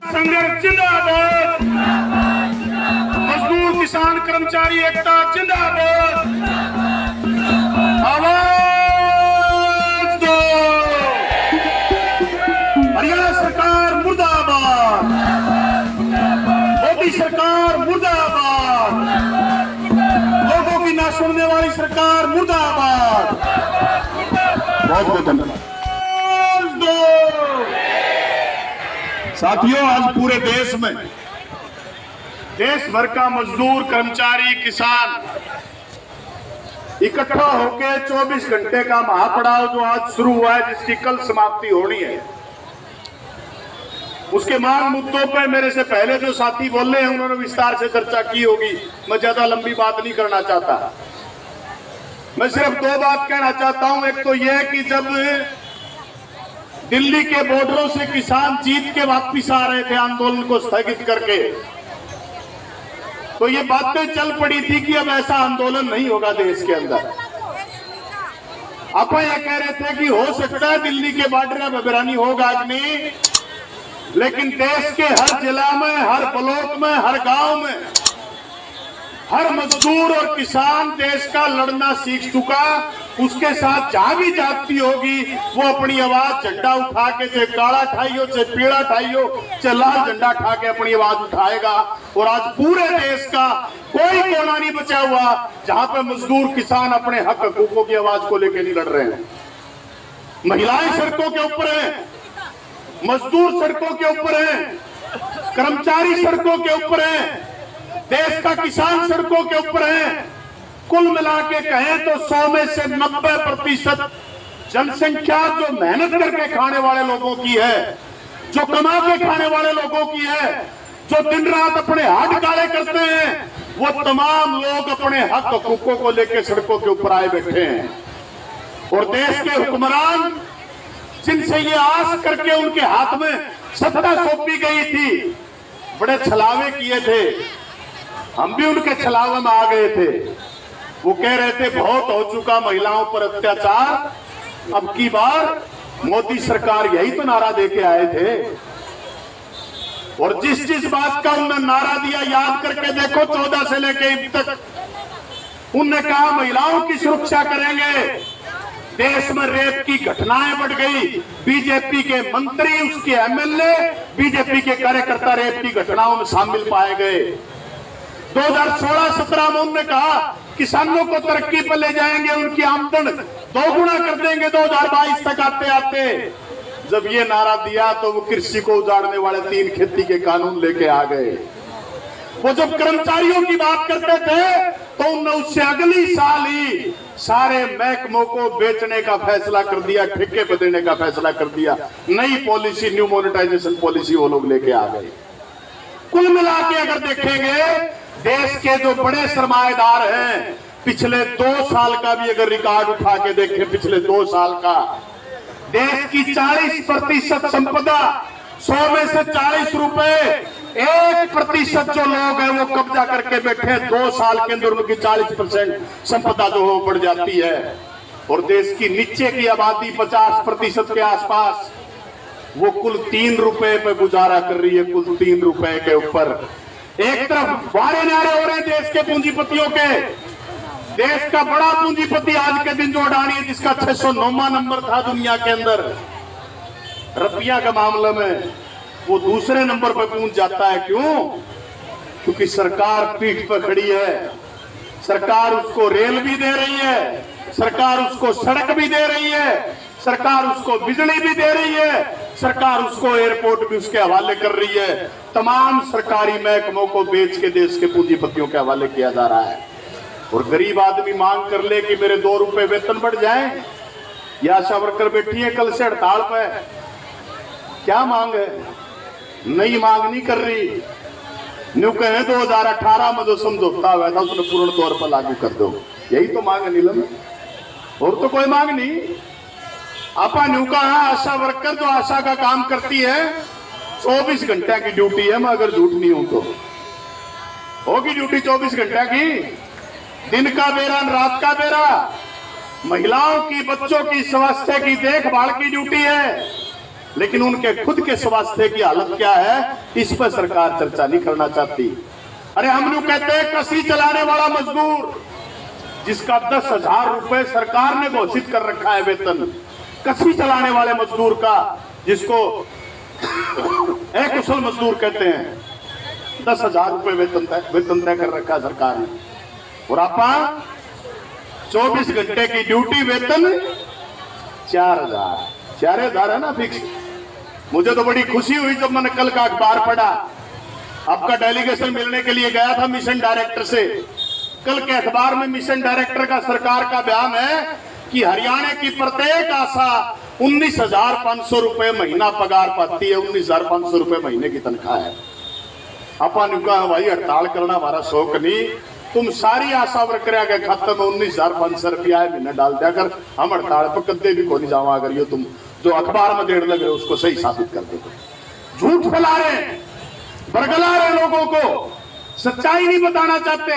संघर्ष जिंदाबाद, मजदूर किसान कर्मचारी एकता जिंदाबाद, आवाज दो, हरियाणा सरकार मुर्दाबाद, मोदी सरकार मुर्दाबाद, लोगों की ना सुनने वाली सरकार मुर्दाबाद। बहुत बहुत धन्यवाद। साथियों, आज पूरे देश में, देश भर का मजदूर कर्मचारी किसान इकट्ठा होकर 24 घंटे का महापड़ाव जो आज शुरू हुआ है, जिसकी कल समाप्ति होनी है, उसके मांग मुद्दों पर मेरे से पहले जो साथी बोले हैं उन्होंने विस्तार से चर्चा की होगी। मैं ज्यादा लंबी बात नहीं करना चाहता। मैं सिर्फ दो बात कहना चाहता हूं। एक तो यह कि जब दिल्ली के बॉर्डरों से किसान जीत के वापस आ रहे थे आंदोलन को स्थगित करके, तो ये बातें चल पड़ी थी कि अब ऐसा आंदोलन नहीं होगा देश के अंदर। आप यह कह रहे थे कि हो सकता है दिल्ली के बॉर्डर अब अभिरानी होगा कि नहीं, लेकिन देश के हर जिला में, हर ब्लॉक में, हर गांव में हर मजदूर और किसान देश का लड़ना सीख चुका। उसके साथ जहां भी जाती होगी वो अपनी आवाज झंडा उठा के, चाहे काला ठाई हो, चाहे पीला ठाई हो, चाहे लाल झंडा उठा के अपनी आवाज उठाएगा। और आज पूरे देश का कोई कोना नहीं बचा हुआ जहां पे मजदूर किसान अपने हक हकूकों की आवाज को लेकर नहीं लड़ रहे हैं। महिलाएं सड़कों के ऊपर हैं, मजदूर सड़कों के ऊपर हैं, कर्मचारी सड़कों के ऊपर हैं, देश का किसान सड़कों के ऊपर है। कुल मिला के कहें तो 100 में से 90% जनसंख्या जो मेहनत करके खाने वाले लोगों की है, जो कमा के खाने वाले लोगों की है, जो दिन रात अपने हाथ काले करते हैं, वो तमाम लोग अपने हक हकूकों को लेकर सड़कों के ऊपर आए बैठे हैं। और देश के हुक्मरान जिनसे ये आस करके उनके हाथ में सत्ता सौंपी गई थी, बड़े छलावे किए थे, हम भी उनके छलावे में आ गए थे। वो कह रहे थे बहुत हो चुका महिलाओं पर अत्याचार, अब की बार मोदी सरकार यही तो नारा देके आए थे। और जिस जिस बात का उन्होंने नारा दिया याद करके देखो, 14 से लेके अब तक उन्होंने कहा महिलाओं की सुरक्षा करेंगे। देश में रेप की घटनाएं बढ़ गई, बीजेपी के मंत्री, उसके एमएलए, बीजेपी के कार्यकर्ता रेप की घटनाओं में शामिल पाए गए। 2016-17 में उन्होंने कहा किसानों को तरक्की पर ले जाएंगे, उनकी आमदन 2 गुना कर देंगे 2022 तक आते आते। जब ये नारा दिया तो वो कृषि को उजाड़ने वाले 3 खेती के कानून लेके आ गए। वो जब कर्मचारियों की बात करते थे तो उन्होंने उससे अगली साल ही सारे महकमों को बेचने का फैसला कर दिया, ठेके पर देने का फैसला कर दिया। नई पॉलिसी, न्यू मोनेटाइजेशन पॉलिसी वो लोग लेके आ गए। कुल मिला के अगर देखेंगे देश के जो बड़े सरमाएदार हैं, पिछले 2 साल का भी अगर रिकॉर्ड उठा के देखें, पिछले 2 साल का, देश की 40% संपदा, 100 में से 40 रुपए, 1% जो लोग हैं वो कब्जा करके बैठे। 2 साल के अंदर उनकी 40% संपदा जो हो बढ़ जाती है। और देश की नीचे की आबादी 50% के आसपास, वो कुल 3 रुपए पे गुजारा कर रही है, कुल 3 रुपए के ऊपर। एक तरफ वारे नारे हो रहे हैं देश के पूंजीपतियों के। देश का बड़ा पूंजीपति आज के दिन जो अडानी है, जिसका 609वां नंबर था दुनिया के अंदर रुपया का मामला में, वो दूसरे नंबर पर पहुंच जाता है। क्यों? क्योंकि सरकार पीठ पर खड़ी है, सरकार उसको रेल भी दे रही है, सरकार उसको सड़क भी दे रही है, सरकार उसको बिजली भी दे रही है, सरकार उसको एयरपोर्ट भी उसके हवाले कर रही है। तमाम सरकारी महकमों को बेच के देश के पूंजीपतियों के हवाले किया जा रहा है। और गरीब आदमी मांग कर ले कि मेरे 2 रुपए वेतन बढ़ जाए। या आशा वर्कर बैठी है कल से हड़ताल पे, क्या मांग है? नई मांग नहीं कर रही, न्यू कहे 2018 में जो समझौता हुआ था उसने पूर्ण तौर पर लागू कर दो, यही तो मांग है नीलम, और तो कोई मांग नहीं। आपा न्यू कहा आशा वर्कर जो आशा का काम करती है 24 घंटे की ड्यूटी है। मैं अगर झूठ नहीं हूं तो होगी ड्यूटी 24 घंटे की, दिन का बेरा रात का बेरा। महिलाओं की, बच्चों की स्वास्थ्य की देखभाल की ड्यूटी है। लेकिन उनके खुद के स्वास्थ्य की हालत क्या है, इस पर सरकार चर्चा नहीं करना चाहती। अरे हम लोग कहते हैं कसी चलाने वाला मजदूर जिसका 10,000 रुपए सरकार ने घोषित कर रखा है वेतन, कसी चलाने वाले मजदूर का, जिसको अकुशल मजदूर कहते हैं, 10,000 रुपए वेतन तय कर रखा है सरकार ने। और आप 24 घंटे की ड्यूटी वेतन 4,000 है ना फिक्स। मुझे तो बड़ी खुशी हुई जब मैंने कल का अखबार पढ़ा। आपका डेलीगेशन मिलने के लिए गया था मिशन डायरेक्टर से। कल के अखबार में मिशन डायरेक्टर का सरकार का बयान है कि हरियाणा की प्रत्येक आशा 19,500 रुपए महीना पगार पाती है। 19,500 रुपए महीने की तनख्वाह है। अपन का भाई हड़ताल करना हमारा शौक नहीं, तुम सारी आशा वर्करिया के खाते में 19,500 रुपया महीना डाल दिया कर, हम हड़ताल पर कदे भी कोई जावा अगर ये तुम जो अखबार में देर लग रहे उसको सही साबित कर दो। झूठ फैला रहे, बरगला रहे लोगों को, सच्चाई नहीं बताना चाहते।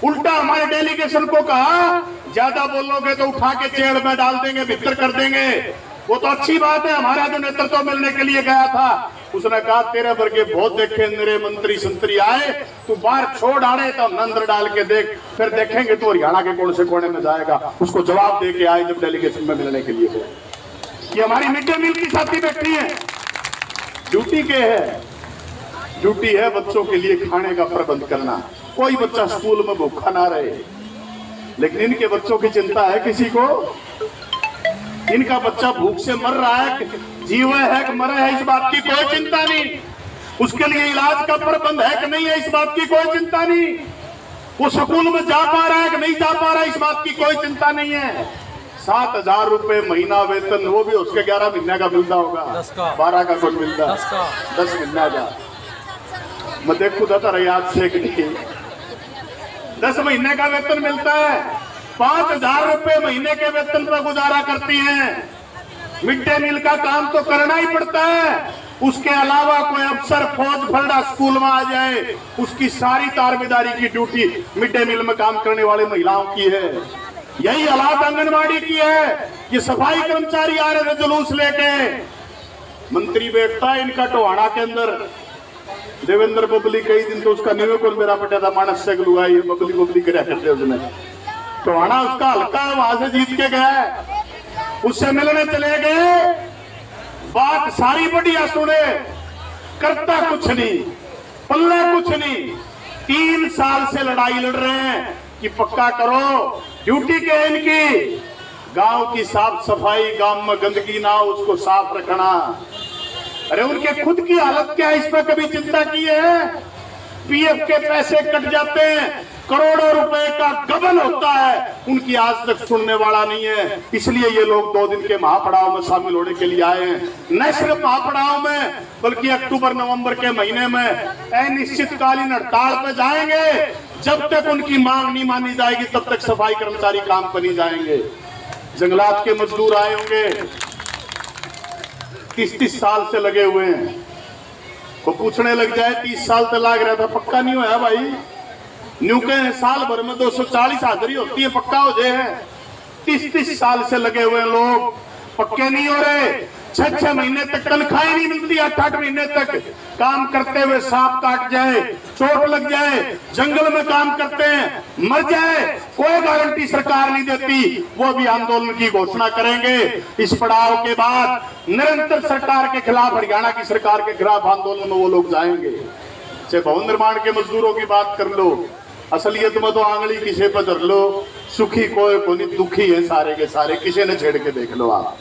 उल्टा हमारे डेलीगेशन को कहा ज्यादा बोलोगे तो उठा के जेल में डाल देंगे, भीतर कर देंगे। वो तो अच्छी बात है, हमारा जो नेतृत्व मिलने के लिए गया था उसने कहा तेरे वर्गे बहुत देखे मेरे मंत्री संतरी आए, तू बाहर छोड़ आने तो हम अंदर डाल के देख, फिर देखेंगे तू हरियाणा के कौन से कोने में जाएगा। उसको जवाब दे के आए जब डेलीगेशन में मिलने के लिए गए। ये हमारी मिड डे मील की साथी बैठी है, ड्यूटी के है, ड्यूटी है बच्चों के लिए खाने का प्रबंध करना। कोई बच्चा स्कूल में भूखा ना रहे, लेकिन इनके बच्चों की चिंता है किसी को? इनका बच्चा भूख से मर रहा है, जीवे है कि मरे है, इस बात की कोई चिंता नहीं। उसके लिए इलाज का प्रबंध है कि नहीं है, इस बात की कोई चिंता नहीं। वो स्कूल में जा पा रहा है कि नहीं जा पा रहा है, इस बात की कोई चिंता नहीं है। 7,000 रुपए महीना वेतन, वो भी उसके 11 महीने का मिलता होगा, 12 का कुछ मिलता, 10 महीना का। मैं देखू था याद से कि नहीं, 10 महीने का वेतन मिलता है। 5,000 रुपए महीने के वेतन पर गुजारा करती हैं। मिड डे मील का काम तो करना ही पड़ता है। उसके अलावा कोई अफसर फौज फलड़ा स्कूल में आ जाए, उसकी सारी तारबेदारी की ड्यूटी मिड डे मील में काम करने वाली महिलाओं की है। यही हालात आंगनबाड़ी की है। ये सफाई कर्मचारी आ रहे थे जुलूस लेके, मंत्री बैठता है इनका टोहाना के अंदर, देवेंद्र बबली, कई दिन तो उसका निवेदन मेरा पटा था, मानस से लुगाई बबली बबली कराया करते उसने। टोहाना उसका हल्का है, वहां से जीत के गया, उससे मिलने चले गए। बात सारी बढ़िया सुने, करता कुछ नहीं, पल्ले कुछ नहीं। 3 साल से लड़ाई लड़ रहे हैं कि पक्का करो ड्यूटी के इनकी, गांव की साफ सफाई, गांव में गंदगी ना हो उसको साफ रखना। अरे उनके खुद की हालत क्या है, इस पर कभी चिंता की है? पीएफ के पैसे कट जाते हैं, करोड़ों रुपए का गबन होता है, उनकी आज तक सुनने वाला नहीं है। इसलिए ये लोग 2 दिन के महापड़ाव में शामिल होने के लिए आए हैं। न सिर्फ महापड़ाव में बल्कि अक्टूबर नवंबर के महीने में अनिश्चितकालीन हड़ताल पे जाएंगे। जब तक उनकी मांग नहीं मानी जाएगी तब तक सफाई कर्मचारी काम पर नहीं जाएंगे। जंगलात के मजदूर आए होंगे, 30-30 साल से लगे हुए हैं। को पूछने लग जाए 30 साल तक लाग रहा था, पक्का नहीं होया भाई। न्यू के साल भर में 240 हाजिरी होती है, पक्का हो जाए। 30-30 साल से लगे हुए लोग पक्के नहीं हो रहे। 6-6 महीने तक तनख्वाह नहीं मिलती, 8-8 महीने तक काम करते हुए सांप काट जाए, चोट लग जाए, जंगल में काम करते हैं, मर जाए, कोई गारंटी सरकार नहीं देती। वो भी आंदोलन की घोषणा करेंगे। इस पड़ाव के बाद निरंतर सरकार के खिलाफ, हरियाणा की सरकार के खिलाफ आंदोलन में वो लोग जाएंगे। चाहे भवन निर्माण के मजदूरों की बात कर लो, असलियत में तो आंगली किसे पर धर लो, सुखी कोई को नहीं, दुखी है सारे के सारे, किसी ने छेड़ के देख लो आप।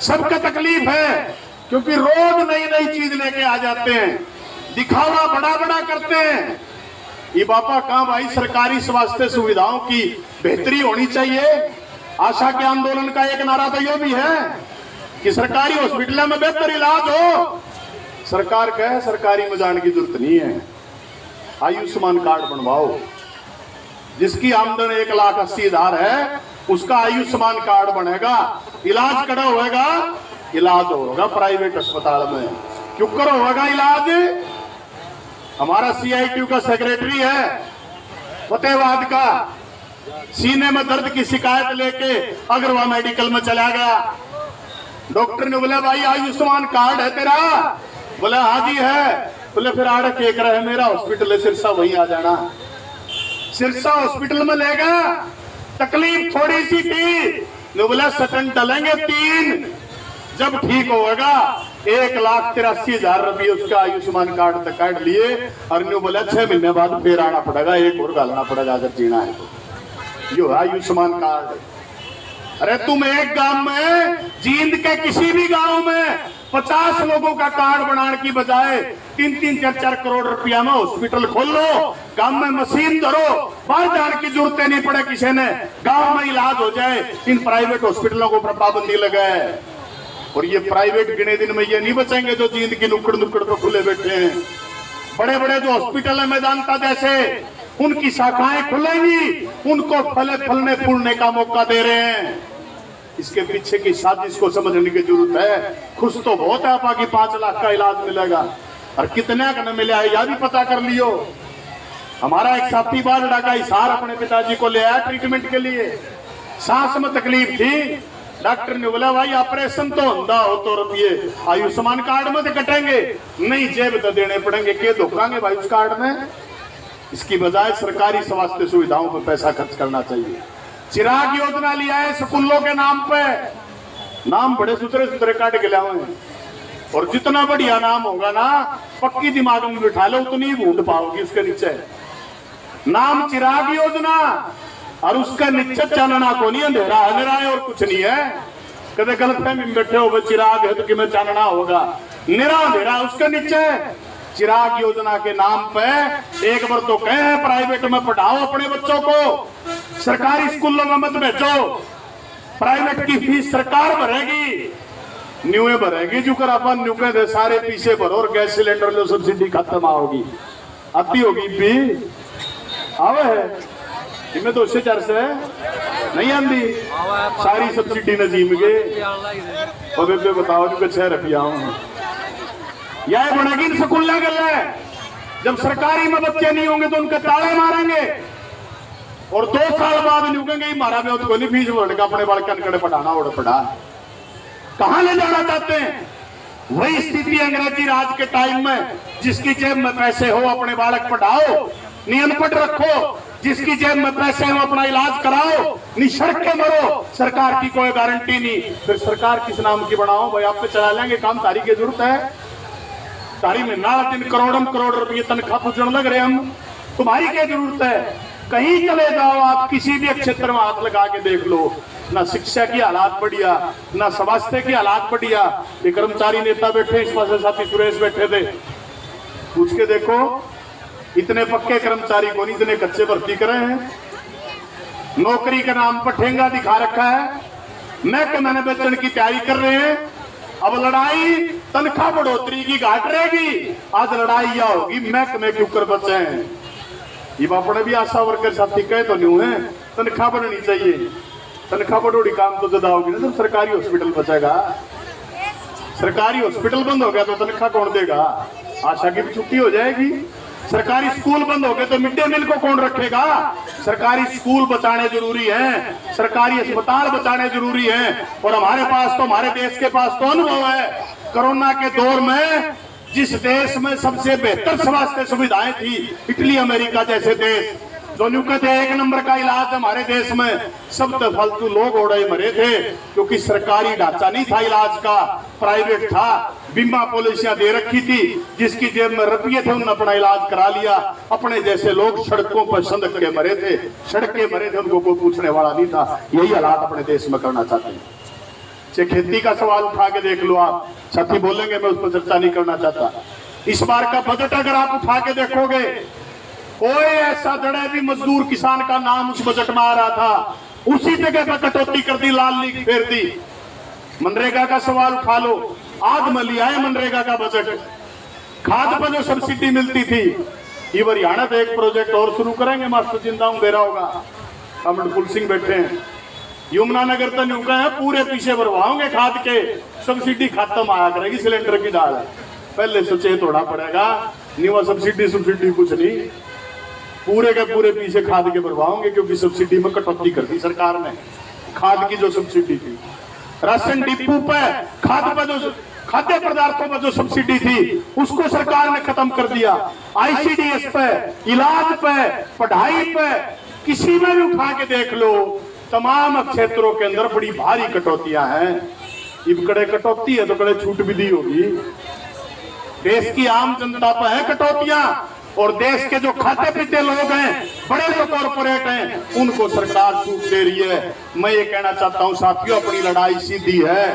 सबका तकलीफ है क्योंकि रोज नई नई चीज लेके आ जाते हैं, दिखावा बड़ा बड़ा करते हैं। ये बापा कहां भाई, सरकारी स्वास्थ्य सुविधाओं की बेहतरी होनी चाहिए। आशा के आंदोलन का एक नारा तो ये भी है कि सरकारी हॉस्पिटल में बेहतर इलाज हो। सरकार कहे सरकारी में जाने की जरूरत नहीं है, आयुष्मान कार्ड बनवाओ। जिसकी आमदन 1,80,000 है उसका आयुष्मान कार्ड बनेगा, इलाज कड़ा होगा, इलाज होगा प्राइवेट अस्पताल में। क्यों करो होगा इलाज? हमारा CITU का सेक्रेटरी है फतेहाबाद का, सीने में दर्द की शिकायत लेके अग्रवाल मेडिकल में चला गया। डॉक्टर ने बोला भाई आयुष्मान कार्ड है तेरा? बोला हाँ जी है। बोले फिर आड़ के रहा है, मेरा हॉस्पिटल है सिरसा, वहीं आ जाना। सिरसा हॉस्पिटल में ले गया, तकलीफ थोड़ी सी थी, बोला सटन डलेंगे 3, जब ठीक होगा 1,83,000 रुपये उसका आयुष्मान कार्ड तक काट लिए। और न्यू बोला 6 महीने बाद फिर आना पड़ेगा, एक और डालना पड़ेगा अगर जीना है तो। यो आयुष्मान कार्ड। अरे तुम एक गांव में, जींद के किसी भी गांव में 50 लोगों का कार्ड बनाने की बजाय 3-3, 4-4 करोड़ रुपया में हॉस्पिटल खोल लो, गांव में मशीन धरो, बाहर जाने की जरूरत नहीं पड़े किसी ने, गांव में इलाज हो जाए। इन प्राइवेट हॉस्पिटलों को पाबंदी लगाए। और ये प्राइवेट गिने दिन में ये नहीं बचेंगे जो जींद की नुक्कड़ नुक्कड़ पर खुले बैठे हैं। बड़े बड़े जो हॉस्पिटल है मैदानता जैसे, उनकी शाखाएं खुलेंगी, उनको फलने फूलने का मौका दे रहे हैं। इसके पीछे की साजिश को समझने की जरूरत है। खुश तो बहुत है आपा की 5 लाख का इलाज मिलेगा, और कितने का न मिला है यह भी पता कर लियो। हमारा एक साथी बार का हिसार अपने पिताजी को ले आया ट्रीटमेंट के लिए, सांस में तकलीफ थी। डॉक्टर ने बोला भाई ऑपरेशन तो होता हो तो रुपये आयुष्मान कार्ड में तो कटेंगे, नहीं जेब तो देने पड़ेंगे, के धोखांगे भाई उस कार्ड में। इसकी बजाय सरकारी स्वास्थ्य सुविधाओं पर पैसा खर्च करना चाहिए। चिराग योजना लिया है स्कूलों के नाम पे, नाम बड़े सुथरे सुथरे काट के लाए, और जितना बढ़िया नाम होगा ना पक्की दिमाग में बिठा लो उतनी ढूंढ पाओगी। उसके नीचे नाम चिराग योजना, और उसका नीचे चानना को नहीं, अंधेरा अंधेरा है और कुछ नहीं है। कदे गलतफहमी में बैठे हो चिराग है तो कि मैं चानना होगा, निरा अंधेरा। उसके नीचे चिराग योजना के नाम पे एक बार तो कहे प्राइवेट में पढ़ाओ अपने बच्चों को, सरकारी स्कूलों में मत भेजो, प्राइवेट की फीस सरकार भरेगी, न्यूए भरेगी। जो कर अपन न्यू कह सारे पीछे भरो और गैस सिलेंडर लो सब्सिडी खत्म होगी, आती होगी भी आवे है इनमें तो उससे 4 से नहीं आती सारी सब्सिडी नजीम के। और बताओ जो 6 रुपया यह बनेगी स्कूल ना कर ले। जब सरकारी में बच्चे नहीं होंगे तो उनके ताले मारेंगे, और 2 साल बाद नहीं कहेंगे हमारा भी तो नहीं फीस भरने अपने बाल कनकड़े पढ़ाना और पढ़ा। कहां ले जाना चाहते हैं? वही स्थिति अंग्रेजी राज के टाइम में, जिसकी जेब में पैसे हो अपने बालक पढ़ाओ, नियनपट रखो, जिसकी जेब में पैसे हो अपना इलाज कराओ, नहीं सड़क के मरो, सरकार की कोई गारंटी नहीं। फिर सरकार किस नाम की बनाओ भाई, आप पे चला लेंगे काम, तारी की जरूरत है। तारी में ना दिन करोड़ रुपये तनख्वाह पूछने लग रहे हम, तुम्हारी क्या जरूरत है? कहीं चले जाओ आप, किसी भी क्षेत्र में हाथ लगा के देख लो, ना शिक्षा की हालात बढ़िया, ना स्वास्थ्य की हालात बढ़िया। ये कर्मचारी नेता बैठे, इस पास साथी सुरेश बैठे थे, पूछ के देखो इतने पक्के कर्मचारी को नहीं, इतने कच्चे भर्ती करे हैं। नौकरी के नाम पर ठेंगा दिखा रखा है, मैंने बेचने की तैयारी कर रहे हैं। अब लड़ाई तनख्वाह बढ़ोतरी की घाट रहेगी, आज लड़ाई यह होगी महकमे के ऊपर बचे हैं। ये अपने भी आशा वर्कर साथी कहे तो न्यू है, तनख्वाह बढ़नी चाहिए, तनख्वाह बढ़ोड़ी काम तो ज्यादा होगी ना जब सरकारी हॉस्पिटल बचेगा। सरकारी हॉस्पिटल बंद हो गया तो तनख्वाह कौन देगा? आशा की भी छुट्टी हो जाएगी। सरकारी स्कूल बंद हो गए तो मिड डे मील को कौन रखेगा? सरकारी स्कूल बचाने जरूरी है, सरकारी अस्पताल बचाने जरूरी है। और हमारे पास तो, हमारे देश के पास तो अनुभव है, कोरोना के दौर में जिस देश में सबसे बेहतर स्वास्थ्य सुविधाएं थी, इटली अमेरिका जैसे देश, जो न्यू कहते 1 नंबर का इलाज हमारे देश में, सब तो फालतू लोग ओढ़े मरे थे क्योंकि सरकारी ढांचा नहीं था इलाज का, प्राइवेट था। बीमा पॉलिसियां दे रखी थी, जिसकी जेब में रुपये थे उन्होंने अपना इलाज करा लिया। अपने जैसे लोग सड़कों पर सड़क के मरे थे, सड़कें मरे थे, उनको कोई पूछने वाला नहीं था। यही हालात अपने देश में करना चाहते हैं। चाहे खेती का सवाल उठा के देख लो आप, साथी बोलेंगे मैं उस पर चर्चा नहीं करना चाहता। इस बार का बजट अगर आप उठा के देखोगे, कोई ऐसा जड़े भी मजदूर किसान का नाम उस बजट में आ रहा था, उसी जगह पर कटौती कर दी, लाल लीक फेर दी। मनरेगा का सवाल उठा लो, आग में लिया है मनरेगा का बजट। खाद पर जो सब्सिडी मिलती थी, ये हरियाणा तो एक प्रोजेक्ट और शुरू करेंगे, मास्टर जिंदाऊ दे रहा होगा, अमरपुर सिंह बैठे हैं। यमुनानगर तो न्यू का है, पूरे पीछे भरवाओगे खाद के, सब्सिडी खत्म आया करेगी सिलेंडर की दाल। पहले सचेत होना पड़ेगा, नीवा सब्सिडी कुछ नहीं, पूरे के पूरे पीछे खाद के भरवाओगे, क्योंकि सब्सिडी में कटौती कर दी सरकार ने, खाद की जो सब्सिडी थी। राशन डिपो पे खाद्य पदार्थों पर जो सब्सिडी थी उसको सरकार ने खत्म कर दिया। आईसीडीएस पे, इलाज पे, पढ़ाई पे, किसी में भी उठा के देख लो, तमाम क्षेत्रों के अंदर बड़ी भारी कटौतियां हैं। इब कड़े कटौती है तो कड़े छूट भी दी होगी। देश की आम जनता पर है कटौतियां, और देश के जो खाते पीते लोग हैं, बड़े जो कॉर्पोरेट हैं, उनको सरकार छूट दे रही है। मैं ये कहना चाहता हूं साथियों, अपनी लड़ाई सीधी है।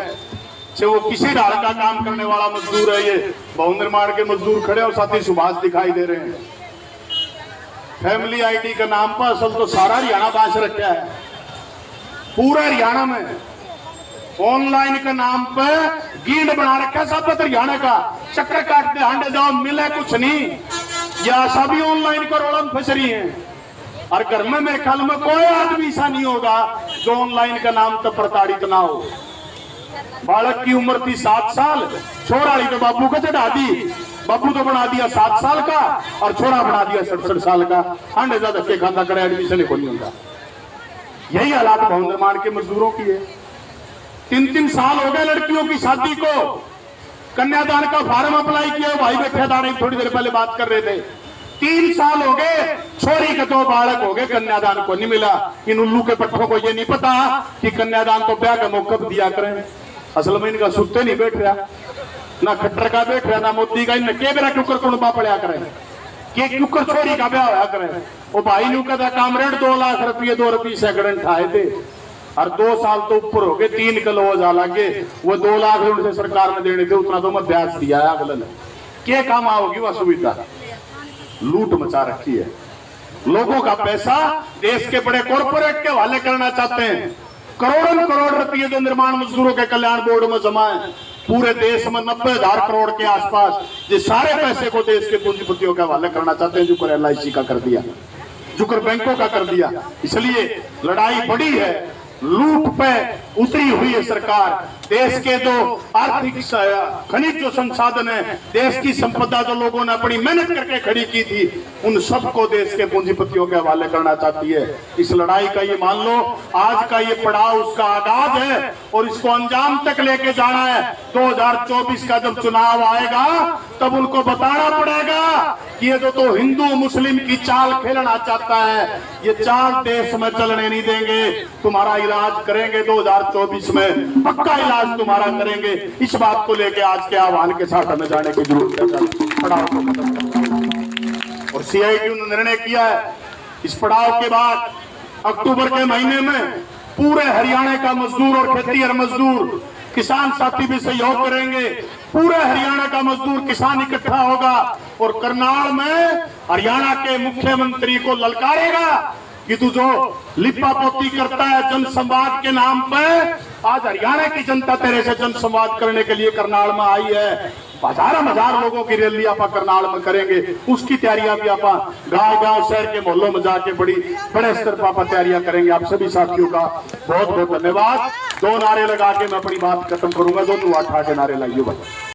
चाहे वो किसी ढाल का काम करने वाला मजदूर है, ये भवन निर्माण के मजदूर खड़े और साथी सुभाष दिखाई दे रहे हैं। फैमिली आईडी के नाम पर असल तो सारा हरियाणा बांच रखा है, पूरा हरियाणा में। ऑनलाइन के नाम पे गींड बना रखा है सब हरियाणा का। चक्कर काटते हांडे जाओ, मिले कुछ नहीं। या सभी ऑनलाइन करोड़ों में फंस रही हैं। और घर में मेरे ख्याल में कोई आदमी ऐसा नहीं होगा जो ऑनलाइन का नाम तो प्रताड़ित ना हो। बालक की उम्र थी 7 साल, छोरा तो बाबू को चढ़ा दी, बाबू तो बना दिया 7 साल का और छोरा बना दिया 67 साल का। हांडे ज्यादा के खाता करे एडमिशन को नहीं होता। यही हालात भवन निर्माण के मजदूरों की है। 3-3 साल हो गए लड़कियों की शादी को। कन्यादान का फॉर्म अप्लाई किया, भाई बैठे था, नहीं थोड़ी देर पहले बात कर रहे थे। 3 साल हो गए, छोरी के 2 बालक हो गए, कन्यादान को नहीं मिला। इन उल्लू के पट्टों को ये नहीं पता कि कन्यादान तो ब्याह का मौका दिया करें। असल में इनका सुत्ते नहीं बैठ रहा, ना खट्टर का बैठ रहा, ना मोदी का। इन केबरा क्यों कुणबा पड़ा करें कि क्यों छोरी का ब्याह होया करें। वो भाई नु कहता कामरेड 2 लाख रुपये 2 रुपये सैकड़न ठाए थे, और 2 साल तो ऊपर हो गए, 3 किलो जा लगे। वो 2 लाख उनसे सरकार ने देने थे, उतना तो मैं ब्याज दिया है अगले ने। क्या काम आओगी वह सुविधा? लूट मचा रखी है। लोगों का पैसा देश के बड़े कॉर्पोरेट के हवाले करना चाहते हैं। करोड़ों करोड़ रुपये जो निर्माण मजदूरों के कल्याण बोर्ड में जमा है, पूरे देश में 90,000 करोड़ के आसपास, ये सारे पैसे को देश के पूंजीपतियों के हवाले करना चाहते हैं। जुकर LIC का कर दिया, जुकर बैंकों का कर दिया। इसलिए लड़ाई बड़ी है, लूट पे उतरी हुई है सरकार। देश के जो आर्थिक खनिज जो संसाधन है, देश की संपदा जो लोगों ने अपनी मेहनत करके खड़ी की थी, उन सबको देश के पूंजीपतियों के हवाले करना चाहती है। इस लड़ाई का ये मान लो आज का ये पड़ाव उसका आगाज है, और इसको अंजाम तक लेके जाना है। 2024 का जब चुनाव आएगा तब उनको बताना पड़ेगा कि ये जो तो हिंदू मुस्लिम की चाल खेलना चाहता है, ये चाल देश में चलने नहीं देंगे। तुम्हारा इलाज करेंगे 2024 में, पक्का इलाज तुम्हारा करेंगे। इस बात को लेके आज के आह्वान के साथ हमें जाने की जरूरत है। पड़ाव को खत्म करना, और CITU ने निर्णय किया है इस पड़ाव के बाद अक्टूबर के महीने में पूरे हरियाणा का मजदूर और खेतीहर मजदूर किसान साथी भी सहयोग करेंगे। पूरे हरियाणा का मजदूर किसान इकट्ठा होगा और करनाल में हरियाणा के मुख्यमंत्री को ललकारेगा कि तू जो लिपा पोती करता है जन संवाद के नाम पे, आज हरियाणा की जनता तेरे से जन संवाद करने के लिए करनाल में आई है। हजार लोगों की रैली आप करनाल में करेंगे, उसकी तैयारियां भी आप गांव शहर के मोहल्लों में जाके बड़े स्तर पर आप तैयारियां करेंगे। आप सभी साथियों का बहुत बहुत धन्यवाद। 2 नारे लगा के मैं अपनी बात खत्म करूंगा। 2 उठा के नारे लाइए भाई।